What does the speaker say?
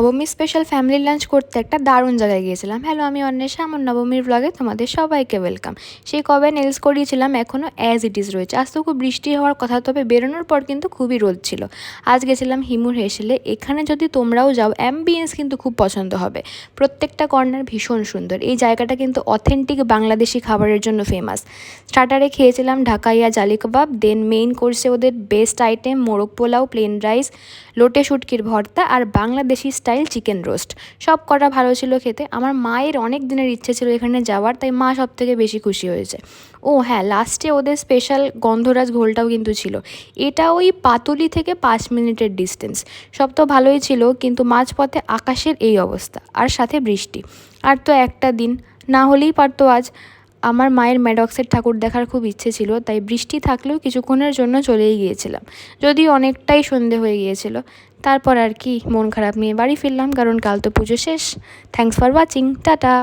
নবমী special family lunch করতে একটা দারুণ জায়গায় গিয়েছিলাম। হ্যালো, আমি অন্বেষা, আমার নবমীর ব্লগে তোমাদের সবাইকে ওয়েলকাম। সেই কবে নেলস করিয়েছিলাম, এখনও অ্যাজ ইট ইজ রয়েছে। আজ তো খুব বৃষ্টি হওয়ার কথা, তবে বেরোনোর পর কিন্তু খুবই রোদ ছিল। আজ গেছিলাম হিমুর হেসেলে। এখানে যদি তোমরাও যাও, অ্যাম্বিয়েন্স কিন্তু খুব পছন্দ হবে। প্রত্যেকটা কর্নার ভীষণ সুন্দর। এই জায়গাটা কিন্তু অথেন্টিক বাংলাদেশি খাবারের জন্য ফেমাস। স্টার্টারে খেয়েছিলাম ঢাকাইয়া জালি কাবাব, দেন মেইন কোর্সে ওদের বেস্ট আইটেম মোরগ পোলাও, প্লেন রাইস, লোটে শুটকির ভর্তা আর বাংলাদেশি স্টাইল চিকেন রোস্ট। সব কটা ভালো ছিল খেতে। আমার মায়ের অনেক দিনের ইচ্ছে ছিল এখানে যাওয়ার, তাই মা সব থেকে বেশি খুশি হয়েছে। ও হ্যাঁ, লাস্টে ওদের স্পেশাল গন্ধরাজ ঘোলটাও কিন্তু ছিল। এটা ওই পাতুলি থেকে 5 মিনিটের ডিস্টেন্স। সব তো ভালোই ছিল, কিন্তু মাঝপথে আকাশের এই অবস্থা আর সাথে বৃষ্টি। আর তো একটা দিন না হলেই পারতো আজ। আমার মায়ের ম্যাডক্সের ঠাকুর দেখার খুব ইচ্ছে ছিল, তাই বৃষ্টি থাকলেও কিছুক্ষণের জন্য চলেই গিয়েছিলাম, যদিও অনেকটাই সন্ধে হয়ে গিয়েছিল। তারপর আর কি, মন খারাপ নিয়ে বাড়ি ফিরলাম, কারণ কাল তো পুজো শেষ। Thanks for watching, tata.